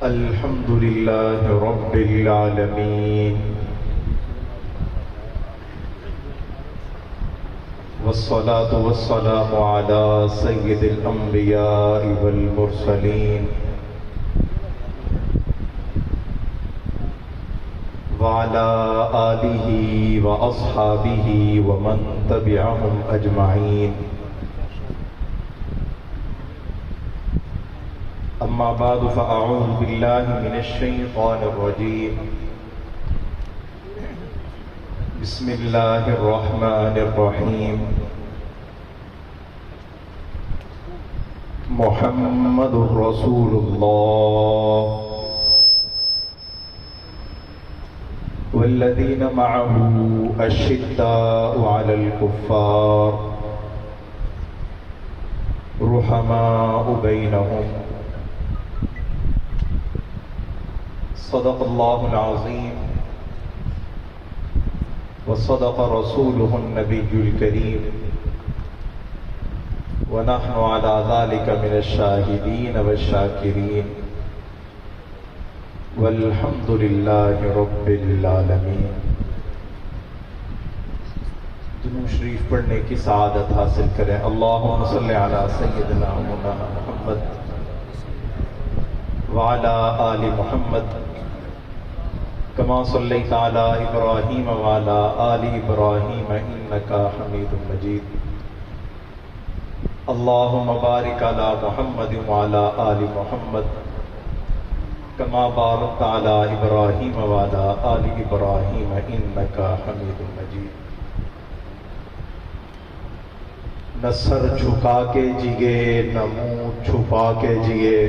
الحمد لله رب العالمين والصلاة والسلام على سيد الأنبياء والمرسلين وعلى آله وأصحابه ومن تبعهم أجمعين. أما بعد فأعوذ بالله من الشيطان الرجيم. بسم الله الرحمن الرحيم. محمد رسول الله والذين معه أشداء على الكفار رحماء بينهم. صدق الله العظيم وصدق رسوله النبي الكريم ونحن على ذلك من الشاهدين والشاكرين والحمد لله رب العالمين. درود شریف پڑھنے کی سعادت حاصل کریں. اللہم صلی علی سیدنا مولانا محمد وعلی آل محمد کما صلیت علی ابراہیم وعلی آل ابراہیم انک حمید مجید. اللہم بارک علی محمد وعلی آل محمد کما بارکت علی ابراہیم وعلی آل ابراہیم انک حمید مجید. نہ سر جھکا کے جیے نہ منہ چھپا کے جیے.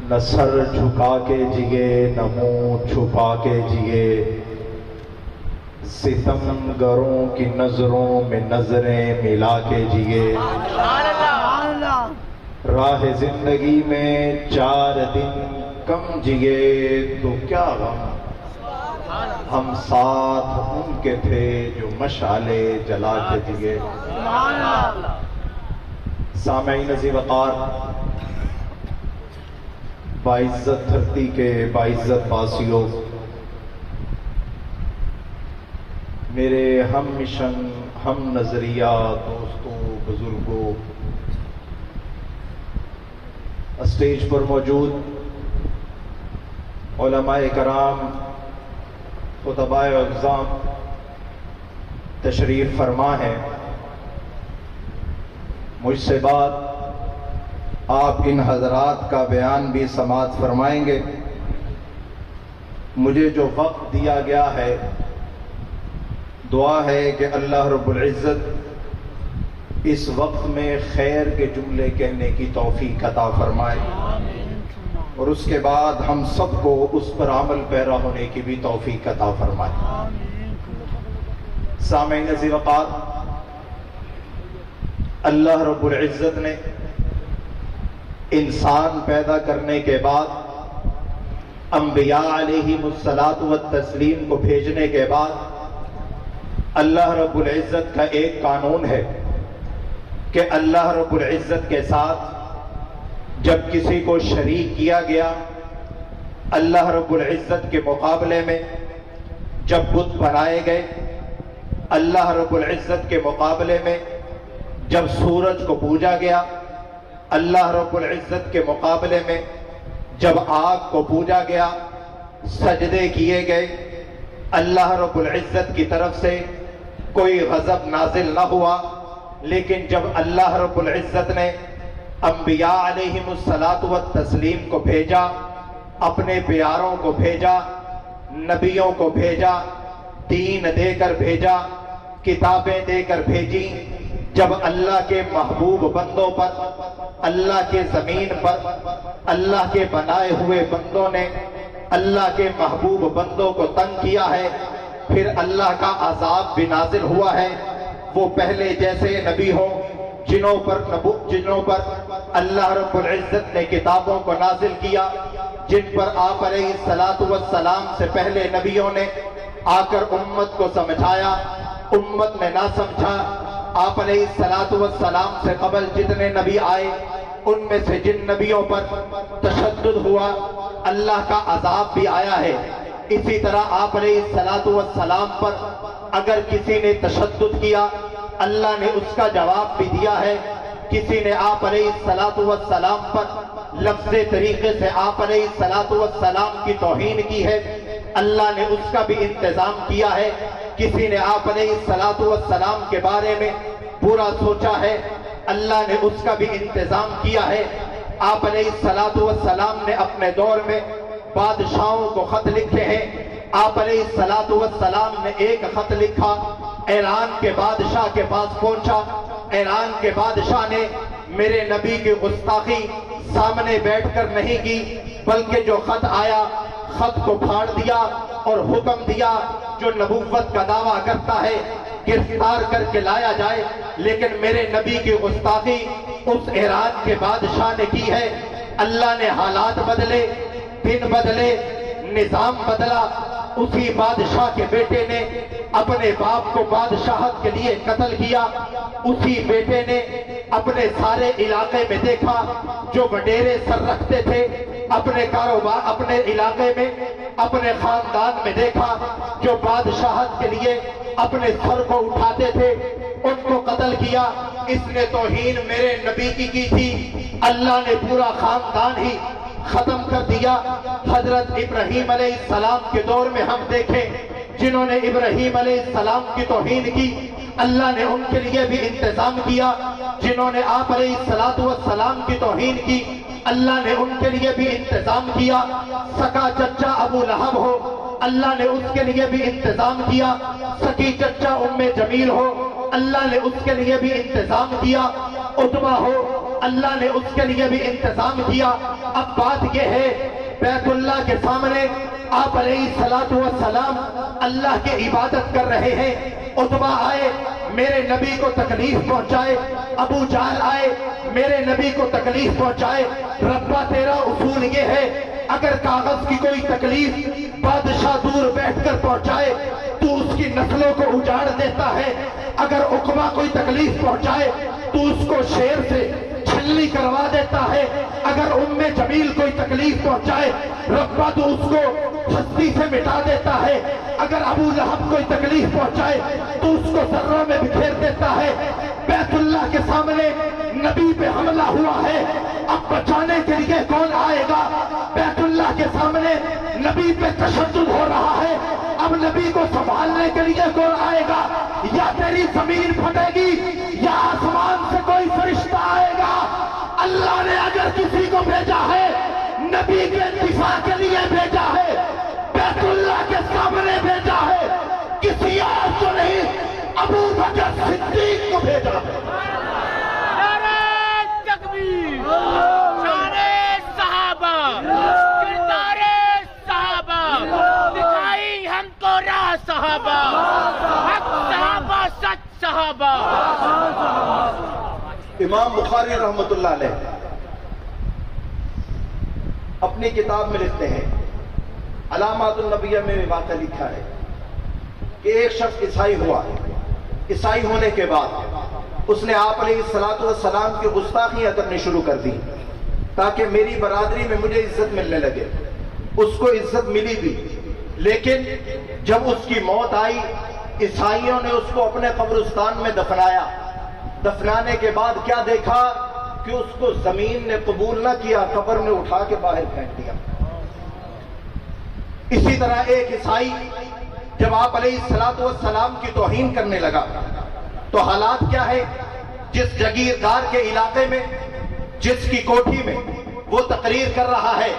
نہ سر جھکا کے جیے نہ منہ چھپا کے جیے. ستم گروں کی نظروں میں نظریں ملا کے جیے. راہ زندگی میں 4 دن کم جیے تو کیا غم، ہم ساتھ ان کے تھے جو مشعلے جلا کے جیے. سامعین ذی وقار، باعزت دھرتی کے باعزت واسیوں، میرے ہم مشن ہم نظریہ دوستوں بزرگوں، اسٹیج پر موجود علماء کرام، خطباء اعظام تشریف فرما ہے. مجھ سے بات آپ ان حضرات کا بیان بھی سماعت فرمائیں گے. مجھے جو وقت دیا گیا ہے، دعا ہے کہ اللہ رب العزت اس وقت میں خیر کے جملے کہنے کی توفیق عطا فرمائے اور اس کے بعد ہم سب کو اس پر عمل پیرا ہونے کی بھی توفیق عطا فرمائے. سامعین ذی وقار، اللہ رب العزت نے انسان پیدا کرنے کے بعد انبیاء علیہم الصلاۃ والتسلیم کو بھیجنے کے بعد اللہ رب العزت کا ایک قانون ہے کہ اللہ رب العزت کے ساتھ جب کسی کو شریک کیا گیا، اللہ رب العزت کے مقابلے میں جب بت بنائے گئے، اللہ رب العزت کے مقابلے میں جب سورج کو پوجا گیا، اللہ رب العزت کے مقابلے میں جب آگ کو پوجا گیا، سجدے کیے گئے، اللہ رب العزت کی طرف سے کوئی غضب نازل نہ ہوا. لیکن جب اللہ رب العزت نے انبیاء علیہم الصلاۃ والتسلیم کو بھیجا، اپنے پیاروں کو بھیجا، نبیوں کو بھیجا، دین دے کر بھیجا، کتابیں دے کر بھیجی، جب اللہ کے محبوب بندوں پر، اللہ کے زمین پر، اللہ کے بنائے ہوئے بندوں نے اللہ کے محبوب بندوں کو تنگ کیا ہے، پھر اللہ کا عذاب بھی نازل ہوا ہے. وہ پہلے جیسے نبی ہوں جنہوں پر اللہ رب العزت نے کتابوں کو نازل کیا، جن پر آپ علیہ الصلاۃ والسلام سے پہلے نبیوں نے آ کر امت کو سمجھایا، امت نے نہ سمجھا. آپ علیہ الصلاۃ والسلام سے قبل جتنے نبی آئے ان میں سے جن نبیوں پر تشدد ہوا اللہ کا عذاب بھی آیا ہے، اسی طرح آپ علیہ السلام پر اگر کسی نے تشدد کیا اللہ نے اس کا جواب بھی دیا ہے۔ کسی نے آپ علیہ السلام پر لفظ طریقے سے آپ علیہ السلام کی توہین کی ہے، اللہ نے اس کا بھی انتظام کیا ہے۔ کسی نے آپ علیہ السلام کے بارے میں برا سوچا ہے، اللہ نے اس کا بھی انتظام کیا ہے۔ آپ علیہ السلام نے اپنے دور میں بادشاہوں کو خط لکھے ہیں۔ آپ علیہ السلام نے ایک خط لکھا، ایران کے بادشاہ کے پاس پہنچا۔ ایران کے بادشاہ نے میرے نبی کی گستاخی سامنے بیٹھ کر نہیں کی، بلکہ جو خط آیا خط کو پھاڑ دیا اور حکم دیا جو نبوت کا دعویٰ کرتا ہے گرفتار کر کے لایا جائے۔ لیکن میرے نبی کی گستاخی اس ایران کے بادشاہ نے کی ہے۔ اللہ نے حالات بدلے، دن بدلے، نظام بدلا۔ اسی بادشاہ کے بیٹے نے اپنے باپ کو بادشاہت کے لیے قتل کیا۔ اسی بیٹے نے اپنے سارے علاقے میں دیکھا جو وڈیرے سر رکھتے تھے، اپنے کاروبار اپنے علاقے میں اپنے خاندان میں دیکھا جو بادشاہت کے لیے اپنے سر کو اٹھاتے تھے، ان کو قتل کیا۔ اس نے توہین میرے نبی کی تھی، اللہ نے پورا خاندان ہی ختم کر دیا۔ حضرت ابراہیم علیہ السلام کے دور میں ہم دیکھیں جنہوں نے ابراہیم علیہ السلام کی توہین کی اللہ نے ان کے لیے بھی انتظام کیا۔ جنہوں نے آپ علیہ السلام کی توہین کی اللہ نے ان کے لیے بھی انتظام کیا۔ سکا چچا ابو لہب ہو اللہ نے اس کے لیے بھی انتظام کیا۔ سکی چچا ام جمیل ہو اللہ نے اس کے لیے بھی انتظام کیا۔ عتبہ ہو اللہ نے اس کے لیے بھی انتظام کیا۔ اب بات یہ ہے بیت اللہ کے سامنے آپ علیہ السلام اللہ کی عبادت کر رہے ہیں۔ عتبہ آئے میرے نبی کو تکلیف پہنچائے، ابو جہل آئے میرے نبی کو تکلیف پہنچائے۔ ربا تیرا اصول یہ ہے اگر کاغذ کی کوئی تکلیف بادشاہ دور بیٹھ کر پہنچائے تو اس کی نسلوں کو اجاڑ دیتا ہے۔ اگر عقبہ کوئی تکلیف پہنچائے تو اس کو شیر سے چھلنی کروا دیتا ہے۔ اگر ام جمیل کوئی تکلیف پہنچائے ربا تو اس کو ہستی سے مٹا دیتا ہے۔ اگر ابو لہب کوئی تکلیف پہنچائے تو اس کو ذروں میں بکھیر دیتا ہے۔ بیت اللہ کے سامنے نبی پہ حملہ ہوا ہے، اب بچانے کے لیے کون آئے گا؟ بیت اللہ کے سامنے نبی پہ تشدد ہو رہا ہے، اب نبی کو سنبھالنے کے لیے کون آئے گا؟ یا تیری زمین پھٹے گی یا آسمان سے کوئی فرشتہ آئے گا۔ اللہ نے اگر کسی کو بھیجا ہے نبی کے دفاع کے لیے بھیجا ہے، بیت اللہ کے سامنے بھیجا ہے، کسی اور کو نہیں، ابو بکر صدیق کو بھیجا ہے۔ نعرہ تکبیر، شان صحابہ، کردار صحابہ، دکھائی ہم کو راہ صحابہ، حق صحابہ، سچ صحابہ۔ امام بخاری رحمت اللہ علیہ اپنی کتاب میں لکھتے ہیں، علامات النبیہ میں واقعہ لکھا ہے کہ ایک شخص عیسائی ہوا، عیسائی ہونے کے بعد اس نے آپ علیہ السلام کی گستاخیاں کرنی شروع کر دی تاکہ میری برادری میں مجھے عزت ملنے لگے۔ اس کو عزت ملی بھی، لیکن جب اس کی موت آئی عیسائیوں نے اس کو اپنے قبرستان میں دفنایا۔ دفنانے کے بعد کیا دیکھا کہ اس کو زمین نے قبول نہ کیا، قبر نے اٹھا کے باہر پھینک دیا۔ اسی طرح ایک عیسائی جب آپ علیہ السلام کی توہین کرنے لگا تو حالات کیا ہے؟ جس جگیردار کے علاقے میں، جس کی کوٹھی میں وہ تقریر کر رہا ہے،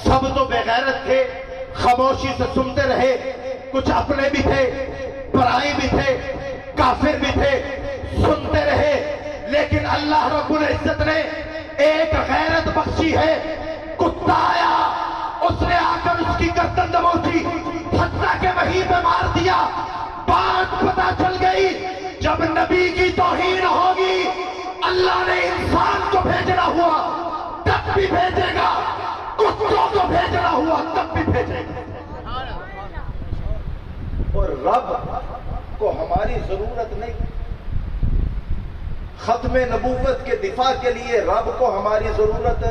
سب تو بے غیرت تھے، خاموشی سے سنتے رہے، کچھ اپنے بھی تھے، پرائی بھی تھے، کافر بھی تھے، سنتے رہے۔ لیکن اللہ رب العزت نے ایک غیرت بخشی ہے، کتا آیا، اس نے آ کر اس کی گردن دبوچی، حتیٰ کہ وہیں پہ مار دیا۔ بات پتہ چل گئی جب نبی کی توہین ہوگی اللہ نے انسان کو بھیجنا ہوا تب بھی بھیجے گا، کتوں کو بھیجنا ہوا تب بھی بھیجے گا۔ اور رب کو ہماری ضرورت نہیں، ختم نبوت کے دفاع کے لیے رب کو ہماری ضرورت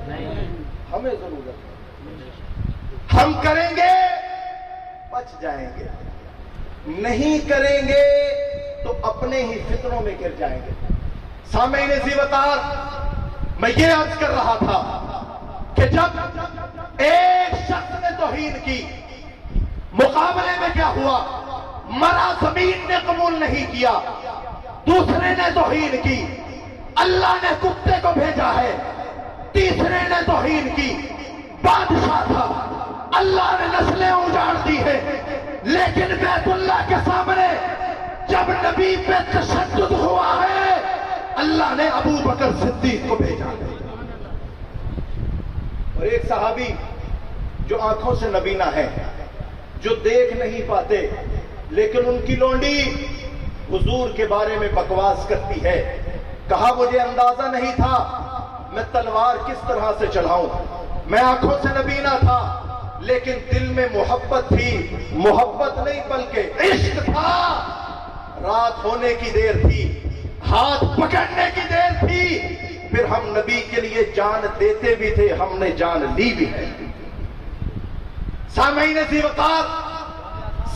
نہیں، ہمیں ضرورت ہے۔ ہم کریں گے بچ جائیں گے، نہیں کریں گے تو اپنے ہی فتنوں میں گر جائیں گے۔ سامعین ذی وقار، میں یہ عرض کر رہا تھا کہ جب ایک شخص نے توہین کی، مقابلے میں کیا ہوا؟ مرا زمین نے قبول نہیں کیا، دوسرے نے توہین کی، اللہ نے کتے کو بھیجا ہے، تیسرے نے توہین کی، بادشاہ تھا، اللہ نے نسلیں اجاڑ دی ہے، لیکن بیت اللہ کے سامنے جب نبی پہ تشدد ہوا ہے، اللہ نے ابو بکر صدیق کو بھیجا ہے۔ اور ایک صحابی جو آنکھوں سے نبینا ہے، جو دیکھ نہیں پاتے، لیکن ان کی لونڈی حضور کے بارے میں بکواس کرتی ہے، کہا مجھے اندازہ نہیں تھا میں تلوار کس طرح سے چلاؤں، میں آنکھوں سے نبینا تھا لیکن دل میں محبت تھی، محبت نہیں بلکہ عشق تھا، رات ہونے کی دیر تھی، ہاتھ پکڑنے کی دیر تھی، پھر ہم نبی کے لیے جان دیتے بھی تھے، ہم نے جان لی بھی ہے۔ سامعین ذی وقار،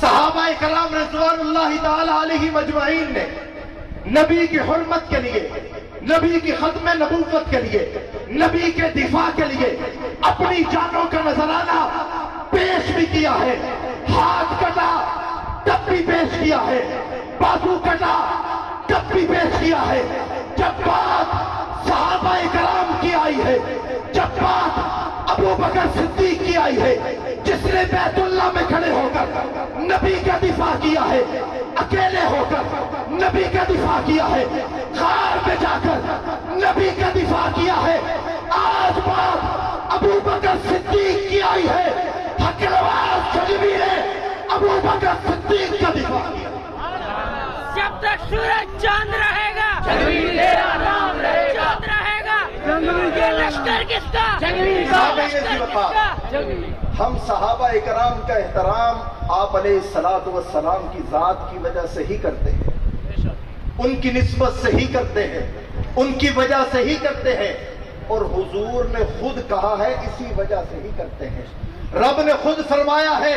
صحابہ کرام رضوان اللہ تعالی علیہ مجمعین نے نبی کی حرمت کے لیے، نبی کی ختم نبوت کے لیے، نبی کے دفاع کے لیے اپنی جانوں کا نذرانہ پیش بھی کیا ہے، ہاتھ کٹا تب بھی پیش کیا ہے، بازو کٹا تب بھی پیش کیا ہے۔ جب بات صحابہ کرام کی آئی ہے، جب بات ابو بکر صدیق کی آئی ہے، جس نے بیت اللہ میں کھڑے ہو کر نبی کا دفاع کیا ہے، اکیلے ہو کر نبی کا دفاع کیا ہے، غار میں جا کر نبی کا دفاع کیا ہے، آج بات ابو بکر صدیق کی آئی ہے، حق نواز شجوی نے ابو بکر صدیق کا دفاع کیا۔ جب تک سورج چاند رہے گا، تیرا نام رہے گا، چاند رہے گا، یہ لشکر کس کا؟ ہم صحابہ کرام کا احترام آپ علیہ الصلوۃ والسلام کی ذات کی وجہ سے ہی کرتے ہیں، ان کی نسبت سے ہی کرتے ہیں، ان کی وجہ سے ہی کرتے ہیں، اور حضور نے خود کہا ہے اسی وجہ سے ہی کرتے ہیں، رب نے خود فرمایا ہے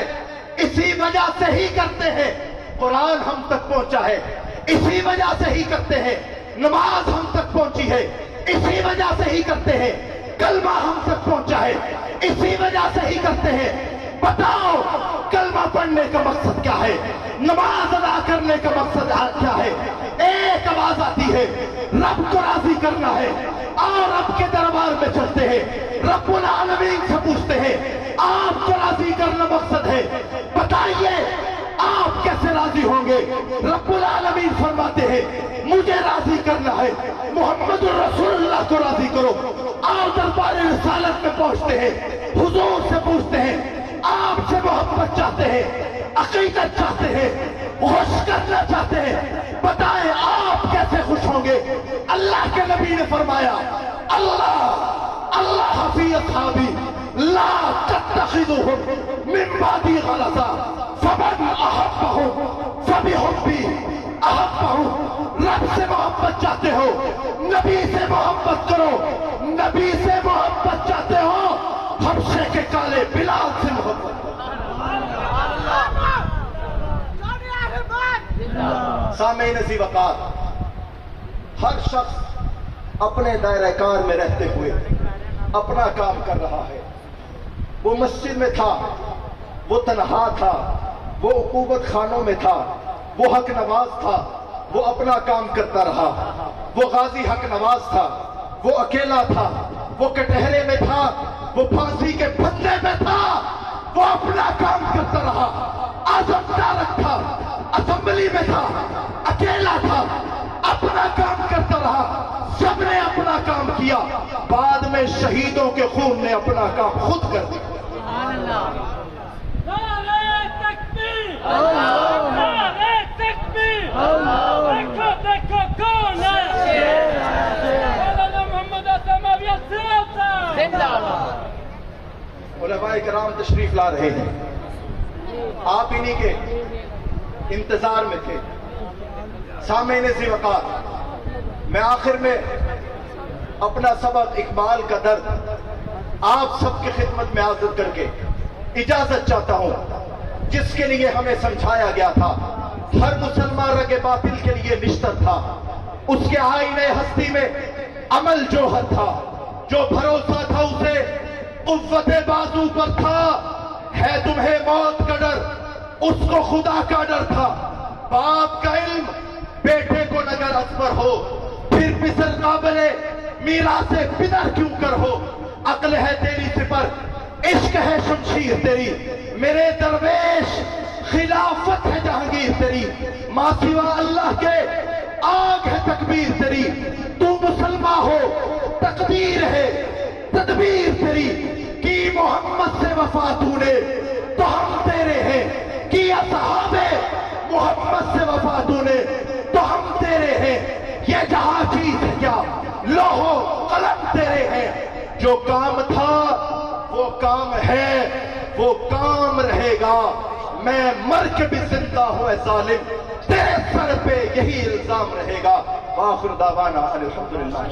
اسی وجہ سے ہی کرتے ہیں، قرآن ہم تک پہنچا ہے اسی وجہ سے ہی کرتے ہیں، نماز ہم تک پہنچی ہے اسی وجہ سے ہی کرتے ہیں، کلمہ ہم تک پہنچا ہے اسی وجہ سے ہی کرتے ہیں۔ بتاؤ کلمہ پڑھنے کا مقصد کیا ہے؟ نماز ادا کرنے کا مقصد کیا ہے؟ ایک آواز آتی ہے، رب کو راضی کرنا ہے، اور رب کے دربار میں چلتے ہیں، رب العالمین سے پوچھتے ہیں آپ کو راضی کرنا مقصد ہے، بتائیے آپ کیسے راضی ہوں گے؟ رب العالمین فرماتے ہیں مجھے راضی کرنا ہے، محمد الرسول اللہ کو راضی کرو، اور دربار رسالت میں پہنچتے ہیں، حضور سے پوچھتے ہیں آپ سے محبت چاہتے ہیں، عقیدت چاہتے ہیں، خوش کرنا چاہتے ہیں، بتائیں آپ کیسے خوش ہوں گے؟ اللہ کے نبی نے فرمایا اللہ فی اصحابی لا تتخذوهم من بعدی غلطا فمن احبهم فبحبی احبهم۔ رب سے محبت چاہتے ہو نبی سے محبت کرو، نبی سے محبت چاہتے ہو حبشے کے کالے بلال سے محبت کرو۔ سامعین ذی وقار، ہر شخص اپنے دائرہ کار میں رہتے ہوئے اپنا کام کر رہا ہے، وہ مسجد میں تھا، وہ تنہا تھا، وہ عقوبت خانوں میں تھا، وہ حق نواز تھا، وہ اپنا کام کرتا رہا، وہ غازی حق نواز تھا، وہ اکیلا تھا، وہ کٹہرے میں تھا، وہ پھانسی کے پھندے میں تھا، وہ اپنا کام کرتا رہا، اعظم تارک تھا، اسمبلی میں تھا، اکیلا تھا، اپنا کام کرتا رہا، سب نے اپنا کام کیا، بعد میں شہیدوں کے خون نے اپنا کام خود کر دیا۔ دیکھو کون ہے محمد علماء کرام تشریف لا رہے ہیں، آپ انہی کے انتظار میں تھے۔ سامعین ذی وقار، میں آخر میں اپنا سبق اقبال کا درد آپ سب کی خدمت میں عرض کر کے اجازت چاہتا ہوں، جس کے لیے ہمیں سمجھایا گیا تھا ہر مسلمان رگ باطل کے لیے نشتر تھا، اس کے آئینے ہستی میں عمل جوہر تھا، جو بھروسہ تھا اسے قوت بازو پر تھا، ہے تمہیں موت کا ڈر اس کو خدا کا ڈر تھا، باپ کا علم بیٹے کو نگر اکبر ہو، پھر پسر قابل میراث پدر کیوں کر ہو، عقل ہے تیری سپر عشق ہے شمشیر تیری، میرے درویش خلافت ہے جہانگیر تیری، ماں سوا اللہ کے آگ ہے تکبیر تیری، تو مسلمان ہو تقدیر ہے تدبیر تیری، کی محمد سے وفا تو نے تو ہم تیرے ہیں، کی اصحاب محمد سے وفا تو نے تو ہم تیرے ہیں، یہ جہاں چیز ہے کیا لوہو قلم تیرے ہیں، جو کام تھا وہ کام ہے وہ کام رہے گا، میں مر کے بھی زندہ ہوں اے ظالم، تیرے سر پہ یہی الزام رہے گا، وآخر دعوانا الحمدللہ۔